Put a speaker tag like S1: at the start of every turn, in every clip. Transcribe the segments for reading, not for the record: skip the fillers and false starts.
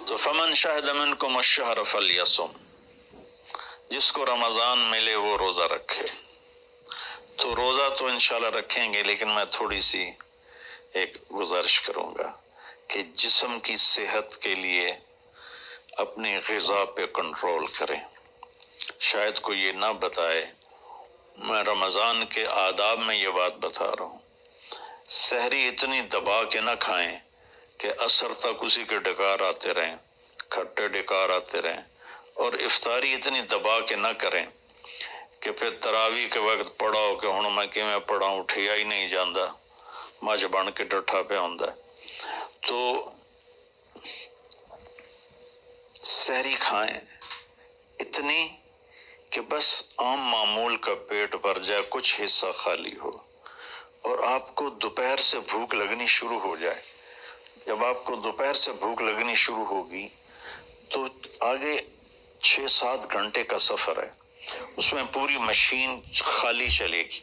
S1: تو فمن شہد منکم الشہر فلیصم، جس کو رمضان ملے وہ روزہ رکھے۔ تو روزہ تو انشاءاللہ رکھیں گے، لیکن میں تھوڑی سی ایک گزارش کروں گا کہ جسم کی صحت کے لیے اپنی غذا پہ کنٹرول کریں۔ شاید کوئی یہ نہ بتائے، میں رمضان کے آداب میں یہ بات بتا رہا ہوں، سحری اتنی دبا کے نہ کھائیں کہ عصر تک اسی کے ڈکار آتے رہیں، کھٹے ڈکار آتے رہیں، اور افطاری اتنی دبا کے نہ کریں کہ پھر تراویح کے وقت پڑھاؤ کہ ہن میں کیویں پڑھاؤں، اٹھیا ہی نہیں جاندا، مجھ بن کے ڈٹھا پہ ہوندا ہے۔ تو سحری کھائیں اتنی کہ بس عام معمول کا پیٹ بھر جائے، کچھ حصہ خالی ہو، اور آپ کو دوپہر سے بھوک لگنی شروع ہو جائے۔ جب آپ کو دوپہر سے بھوک لگنی شروع ہوگی تو آگے 6-7 گھنٹے کا سفر ہے، اس میں پوری مشین خالی چلے گی،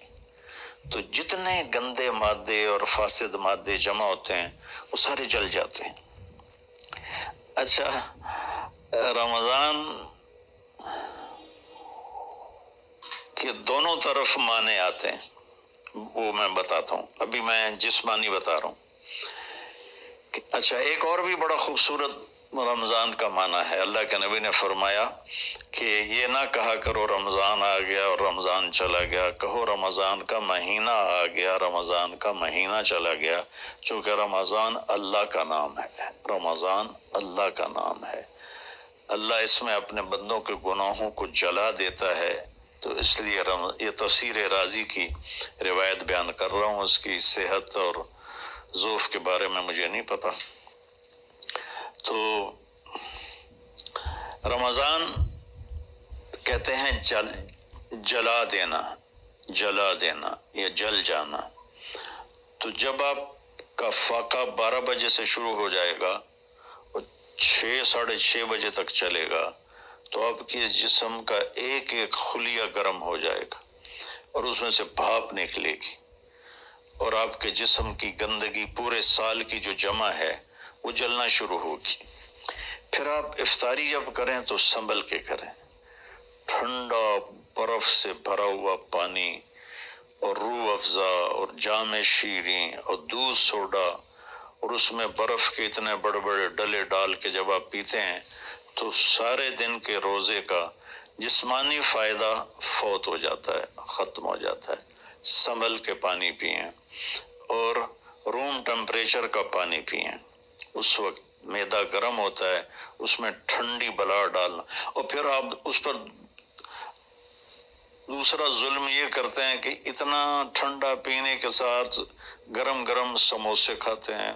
S1: تو جتنے گندے مادے اور فاسد مادے جمع ہوتے ہیں وہ سارے جل جاتے ہیں۔ اچھا، رمضان کے دونوں طرف معنی آتے ہیں، وہ میں بتاتا ہوں، ابھی میں جسمانی بتا رہا ہوں۔ اچھا، ایک اور بھی بڑا خوبصورت رمضان کا معنی ہے۔ اللہ کے نبی نے فرمایا کہ یہ نہ کہا کرو رمضان آ گیا اور رمضان چلا گیا، کہو رمضان کا مہینہ آ گیا، رمضان کا مہینہ چلا گیا، چونکہ رمضان اللہ کا نام ہے، رمضان اللہ کا نام ہے۔ اللہ اس میں اپنے بندوں کے گناہوں کو جلا دیتا ہے، تو اس لیے یہ تفسیر رازی کی روایت بیان کر رہا ہوں، اس کی صحت اور ضعف کے بارے میں مجھے نہیں پتا۔ تو رمضان کہتے ہیں جلا دینا، جلا دینا یا جل جانا۔ تو جب آپ کا فاقہ 12 بجے سے شروع ہو جائے گا اور 6-6:30 بجے تک چلے گا، تو آپ کے جسم کا ایک ایک خلیہ گرم ہو جائے گا اور اس میں سے بھاپ نکلے گی، اور آپ کے جسم کی گندگی پورے سال کی جو جمع ہے وہ جلنا شروع ہوگی۔ پھر آپ افطاری جب کریں تو سنبھل کے کریں، ٹھنڈا برف سے بھرا ہوا پانی اور روح افزا اور جام شیریں اور دودھ سوڈا، اور اس میں برف کے اتنے بڑے بڑے ڈلے ڈال کے جب آپ پیتے ہیں تو سارے دن کے روزے کا جسمانی فائدہ فوت ہو جاتا ہے، ختم ہو جاتا ہے۔ سنبھل کے پانی پئیں اور روم ٹمپریچر کا پانی پئیں۔ اس وقت معدہ گرم ہوتا ہے، اس میں ٹھنڈی بلا ڈالنا، اور پھر آپ اس پر دوسرا ظلم یہ کرتے ہیں کہ اتنا ٹھنڈا پینے کے ساتھ گرم گرم سموسے کھاتے ہیں،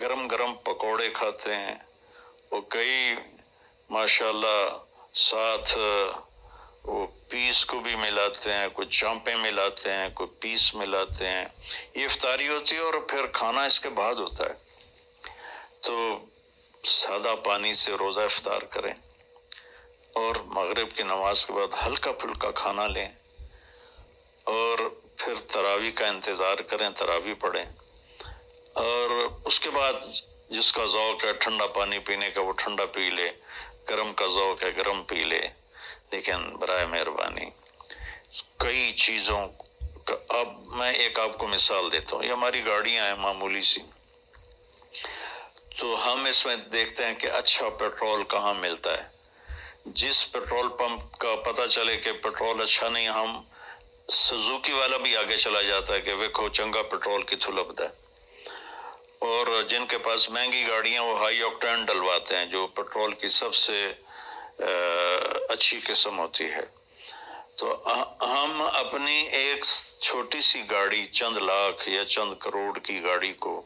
S1: گرم گرم پکوڑے کھاتے ہیں، اور کئی ماشاءاللہ ساتھ وہ پیس کو بھی ملاتے ہیں، کوئی چانپیں ملاتے ہیں، کوئی پیس ملاتے ہیں۔ یہ افطاری ہوتی ہے اور پھر کھانا اس کے بعد ہوتا ہے۔ تو سادہ پانی سے روزہ افطار کریں اور مغرب کی نماز کے بعد ہلکا پھلکا کھانا لیں، اور پھر تراویح کا انتظار کریں، تراویح پڑھیں، اور اس کے بعد جس کا ذوق ہے ٹھنڈا پانی پینے کا وہ ٹھنڈا پی لے، گرم کا ذوق ہے گرم پی لے، لیکن برائے مہربانی کئی چیزوں کا، اب میں ایک آپ کو مثال دیتا ہوں۔ یہ ہماری گاڑیاں ہیں معمولی سی، تو ہم اس میں دیکھتے ہیں کہ اچھا پیٹرول کہاں ملتا ہے۔ جس پیٹرول پمپ کا پتہ چلے کہ پیٹرول اچھا نہیں، ہم سزوکی والا بھی آگے چلا جاتا ہے کہ ویکھو چنگا پیٹرول کتھوں لبدا ہے، اور جن کے پاس مہنگی گاڑیاں وہ ہائی آکٹین ڈلواتے ہیں جو پیٹرول کی سب سے اچھی قسم ہوتی ہے۔ تو ہم اپنی ایک چھوٹی سی گاڑی، چند لاکھ یا چند کروڑ کی گاڑی کو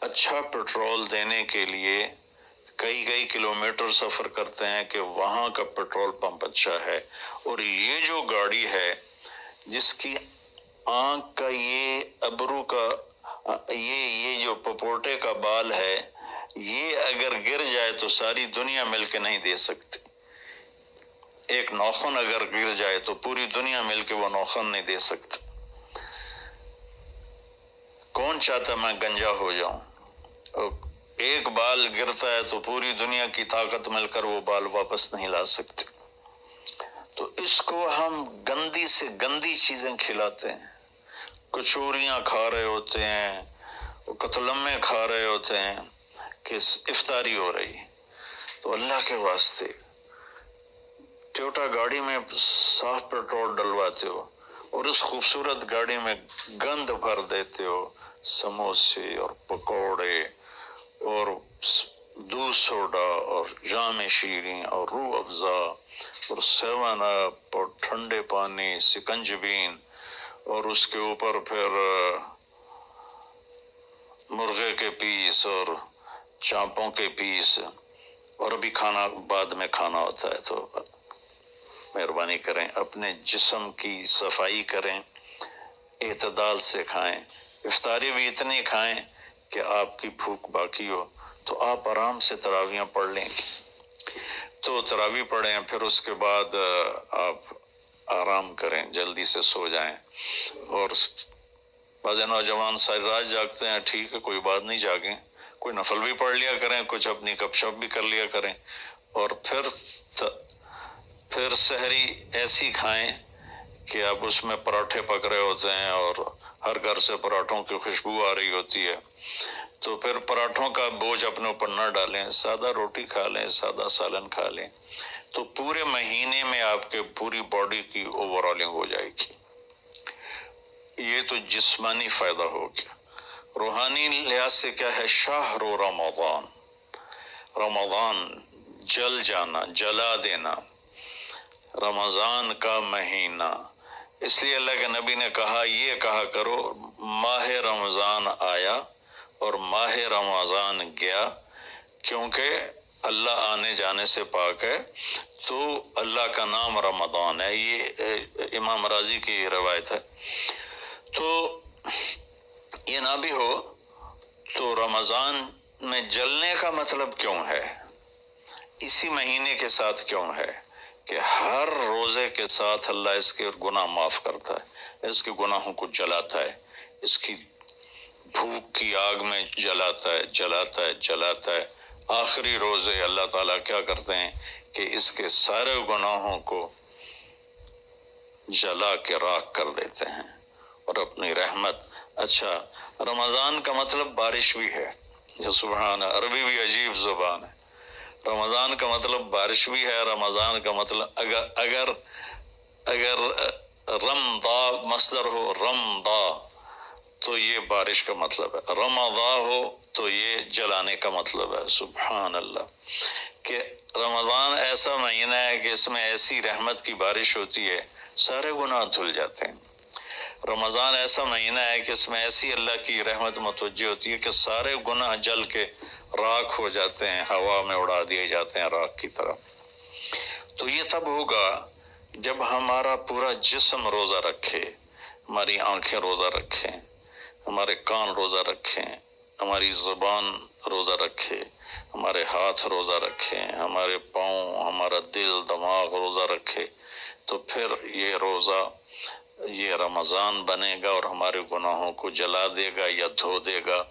S1: اچھا پیٹرول دینے کے لیے کئی کلومیٹر سفر کرتے ہیں کہ وہاں کا پیٹرول پمپ اچھا ہے، اور یہ جو گاڑی ہے جس کی آنکھ کا یہ ابرو کا یہ جو پپوٹے کا بال ہے، یہ اگر گر جائے تو ساری دنیا مل کے نہیں دے سکتی۔ ایک ناخن اگر گر جائے تو پوری دنیا مل کے وہ ناخن نہیں دے سکتی۔ کون چاہتا میں گنجا ہو جاؤں؟ ایک بال گرتا ہے تو پوری دنیا کی طاقت مل کر وہ بال واپس نہیں لا سکتے. تو اس کو ہم گندی سے گندی چیزیں کھلاتے ہیں، کچوریاں کھا رہے ہوتے ہیں، قتلمے کھا رہے ہوتے ہیں کہ افطاری ہو رہی. تو اللہ کے واسطے ٹویوٹا گاڑی میں صاف پیٹرول ڈلواتے ہو اور اس خوبصورت گاڑی میں گند بھر دیتے ہو، سموسے اور پکوڑے اور دودھ سوڈا اور جام شیریں اور روح افزا اور 7 اپ اور ٹھنڈے پانی، سکنجبین، اور اس کے اوپر پھر مرغے کے پیس اور چانپوں کے پیس، اور ابھی کھانا بعد میں کھانا ہوتا ہے. تو مہربانی کریں اپنے جسم کی صفائی کریں، اعتدال سے کھائیں. افطاری بھی اتنی کھائیں کہ آپ کی بھوک باقی ہو. تو آپ آرام سے تراویحیں پڑھ لیں گے، تو تراویح پڑھیں، پھر اس کے بعد آپ آرام کریں، جلدی سے سو جائیں. اور بعض نوجوان ساری رات جاگتے ہیں، ٹھیک ہے، کوئی بات نہیں، جاگیں، کوئی نفل بھی پڑھ لیا کریں، کچھ اپنی گپ شپ بھی کر لیا کریں. اور پھر سحری ایسی کھائیں کہ اب اس میں پراٹھے پک رہے ہوتے ہیں اور ہر گھر سے پراٹھوں کی خوشبو آ رہی ہوتی ہے. تو پھر پراٹھوں کا بوجھ اپنے اوپر نہ ڈالیں، سادہ روٹی کھا لیں، سادہ سالن کھا لیں. تو پورے مہینے میں آپ کے پوری باڈی کی اوورالنگ ہو جائے گی. یہ تو جسمانی فائدہ ہو گیا. روحانی لحاظ سے کیا ہے؟ شہر رمضان، رمضان جل جانا، جلا دینا، رمضان کا مہینہ. اس لیے اللہ کے نبی نے کہا، یہ کہا کرو ماہ رمضان آیا اور ماہ رمضان گیا، کیونکہ اللہ آنے جانے سے پاک ہے. تو اللہ کا نام رمضان ہے. یہ امام راضی کی روایت ہے. تو یہ نہ بھی ہو تو رمضان میں جلنے کا مطلب کیوں ہے؟ اسی مہینے کے ساتھ کیوں ہے کہ ہر روزے کے ساتھ اللہ اس کے گناہ معاف کرتا ہے، اس کے گناہوں کو جلاتا ہے، اس کی بھوک کی آگ میں جلاتا ہے، جلاتا ہے، جلاتا ہے. آخری روزے اللہ تعالیٰ کیا کرتے ہیں کہ اس کے سارے گناہوں کو جلا کے راکھ کر دیتے ہیں اور اپنی رحمت. اچھا، رمضان کا مطلب بارش بھی ہے. جو سبحان، عربی بھی عجیب زبان ہے. رمضان کا مطلب بارش بھی ہے. رمضان کا مطلب اگر رمضا مصدر ہو، رمضا، تو یہ بارش کا مطلب ہے. رمضا ہو تو یہ جلانے کا مطلب ہے. سبحان اللہ، کہ رمضان ایسا مہینہ ہے کہ اس میں ایسی رحمت کی بارش ہوتی ہے، سارے گناہ دھل جاتے ہیں. رمضان ایسا مہینہ ہے کہ اس میں ایسی اللہ کی رحمت متوجہ ہوتی ہے کہ سارے گناہ جل کے راکھ ہو جاتے ہیں، ہوا میں اڑا دیے جاتے ہیں راکھ کی طرح. تو یہ تب ہوگا جب ہمارا پورا جسم روزہ رکھے، ہماری آنکھیں روزہ رکھیں، ہمارے کان روزہ رکھیں، ہماری زبان روزہ رکھے، ہمارے ہاتھ روزہ رکھیں، ہمارے پاؤں، ہمارا دل، دماغ روزہ رکھے. تو پھر یہ روزہ، یہ رمضان بنے گا اور ہمارے گناہوں کو جلا دے گا یا دھو دے گا.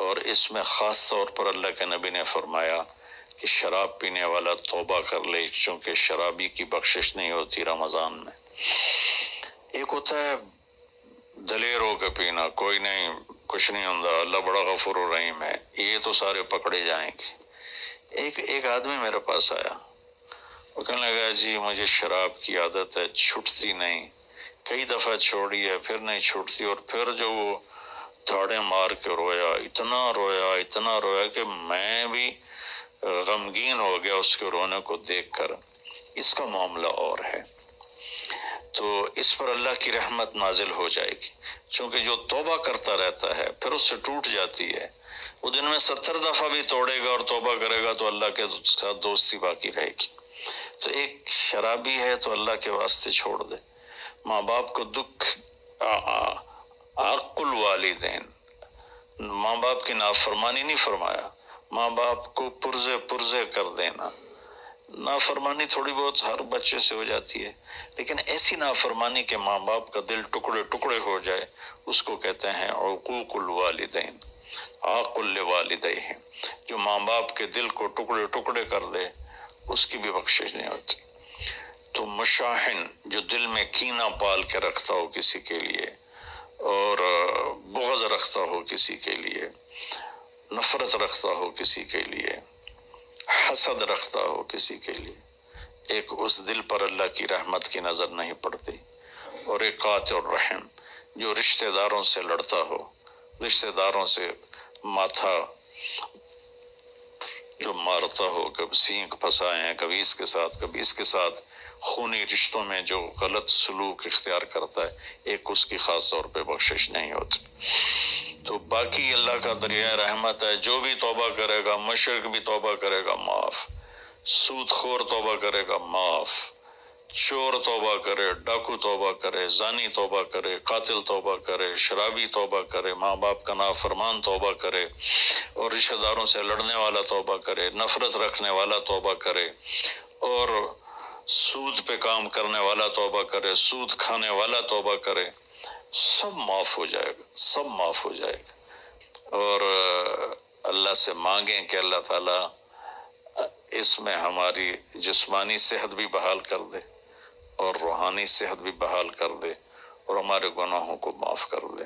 S1: اور اس میں خاص طور پر اللہ کے نبی نے فرمایا کہ شراب پینے والا توبہ کر لے، چونکہ شرابی کی بخشش نہیں ہوتی رمضان میں. ایک ہوتا ہے دلیر ہو کے پینا، کوئی نہیں، کچھ نہیں ہوتا، اللہ بڑا غفور و رحیم ہے، یہ تو سارے پکڑے جائیں گے. ایک آدمی میرے پاس آیا، وہ کہنے لگا جی مجھے شراب کی عادت ہے، چھٹتی نہیں، کئی دفعہ چھوڑی ہے، پھر نہیں چھوٹتی. اور پھر جو وہ تھاڑے مار کے رویا، اتنا رویا کہ میں بھی غمگین ہو گیا اس کے رونے کو دیکھ کر. اس کا معاملہ اور ہے. تو اس پر اللہ کی رحمت نازل ہو جائے گی، چونکہ جو توبہ کرتا رہتا ہے پھر اس سے ٹوٹ جاتی ہے. وہ دن میں 70 دفعہ بھی توڑے گا اور توبہ کرے گا تو اللہ کے ساتھ دوستی باقی رہے گی. تو ایک شرابی ہے تو اللہ کے واسطے چھوڑ دے. ماں باپ کو دکھ، عق الوالدین، ماں باپ کی نافرمانی نہیں فرمایا، ماں باپ کو پرزے کر دینا. نافرمانی تھوڑی بہت ہر بچے سے ہو جاتی ہے، لیکن ایسی نافرمانی کہ ماں باپ کا دل ٹکڑے ٹکڑے ہو جائے، اس کو کہتے ہیں عقوق الوالدین. عاق لوالدیہ، جو ماں باپ کے دل کو ٹکڑے ٹکڑے کر دے اس کی بھی بخشش نہیں ہوتی۔ تو مشاحن، جو دل میں کینہ پال کے رکھتا ہو کسی کے لیے، اور بغض رکھتا ہو کسی کے لیے، نفرت رکھتا ہو کسی کے لیے، حسد رکھتا ہو کسی کے لیے، ایک اس دل پر اللہ کی رحمت کی نظر نہیں پڑتی۔ اور ایک قاطع الرحم، جو رشتہ داروں سے لڑتا ہو، رشتہ داروں سے ماتھا جو مارتا ہو، کبھی سینگ پھنسائے ہیں، کبھی اس کے ساتھ کبھی اس کے ساتھ، خونی رشتوں میں جو غلط سلوک اختیار کرتا ہے، ایک اس کی خاص طور پہ بخشش نہیں ہوتی۔ تو باقی اللہ کا دریائے رحمت ہے، جو بھی توبہ کرے گا، مشرک بھی توبہ کرے گا معاف، سود خور توبہ کرے گا معاف، چور توبہ کرے، ڈاکو توبہ کرے، زانی توبہ کرے، قاتل توبہ کرے، شرابی توبہ کرے، ماں باپ کا نافرمان توبہ کرے، اور رشتہ داروں سے لڑنے والا توبہ کرے، نفرت رکھنے والا توبہ کرے، اور سود پہ کام کرنے والا توبہ کرے، سود کھانے والا توبہ کرے، سب معاف ہو جائے گا، سب معاف ہو جائے گا۔ اور اللہ سے مانگیں کہ اللہ تعالیٰ اس میں ہماری جسمانی صحت بھی بحال کر دے اور روحانی صحت بھی بحال کر دے، اور ہمارے گناہوں کو معاف کر دے۔